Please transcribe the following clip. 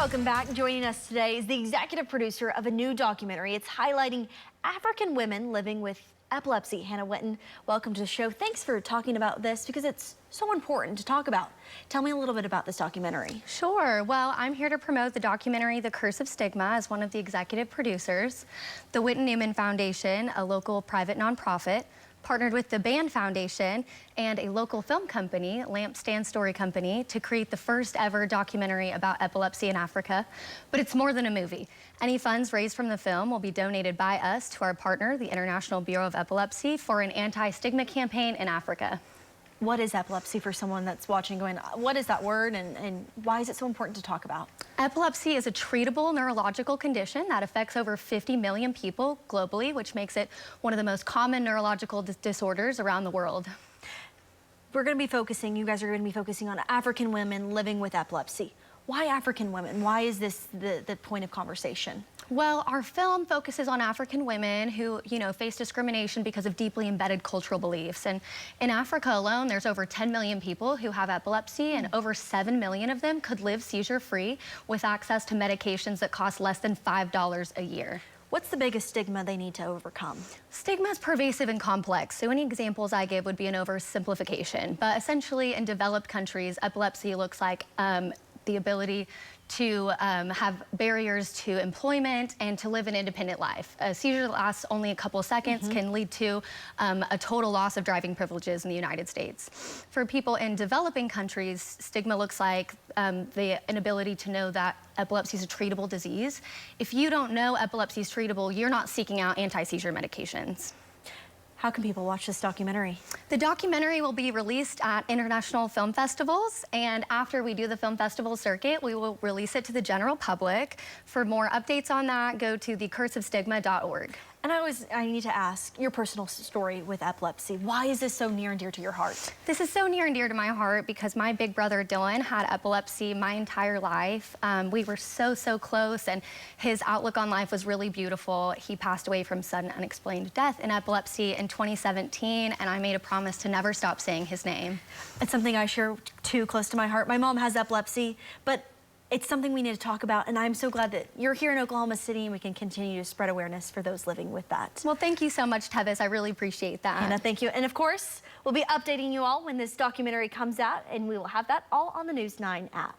Welcome back. Joining us today is the executive producer of a new documentary. It's highlighting African women living with epilepsy. Hannah Whitten, welcome to the show. Thanks for talking about this because it's so important to talk about. Tell me a little bit about this documentary. Sure. Well, I'm here to promote the documentary The Curse of Stigma as one of the executive producers. The Whitten Newman Foundation, a local private nonprofit, partnered with the Band Foundation and a local film company, Lampstand Story Company, to create the first ever documentary about epilepsy in Africa. But it's more than a movie. Any funds raised from the film will be donated by us to our partner, the International Bureau of Epilepsy, for an anti-stigma campaign in Africa. What is epilepsy for someone that's watching going, what is that word and why is it so important to talk about? Epilepsy is a treatable neurological condition that affects over 50 million people globally, which makes it one of the most common neurological disorders around the world. We're going to be focusing, you guys are going to be focusing on African women living with epilepsy. Why African women? Why is this the point of conversation? Well, our film focuses on African women who, face discrimination because of deeply embedded cultural beliefs. And in Africa alone, there's over 10 million people who have epilepsy, and over 7 million of them could live seizure-free with access to medications that cost less than $5 a year. What's the biggest stigma they need to overcome? Stigma is pervasive and complex, so any examples I give would be an oversimplification. But essentially, in developed countries, epilepsy looks like the ability to have barriers to employment and to live an independent life. A seizure that lasts only a couple seconds can lead to a total loss of driving privileges in the United States. For people in developing countries, stigma looks like the inability to know that epilepsy is a treatable disease. If you don't know epilepsy is treatable, you're not seeking out anti-seizure medications. How can people watch this documentary? The documentary will be released at international film festivals, and after we do the film festival circuit, we will release it to the general public. For more updates on that, go to thecurseofstigma.org. And I need to ask your personal story with epilepsy. Why is this so near and dear to your heart? This is so near and dear to my heart because my big brother Dylan had epilepsy my entire life. We were so close, and his outlook on life was really beautiful. He passed away from sudden unexplained death in epilepsy in 2017, and I made a promise to never stop saying his name. It's something I share too close to my heart. My mom has epilepsy, but it's something we need to talk about, and I'm so glad that you're here in Oklahoma City and we can continue to spread awareness for those living with that. Well, thank you so much, Tevis. I really appreciate that. Hannah, thank you. And of course, we'll be updating you all when this documentary comes out, and we will have that all on the News 9 app.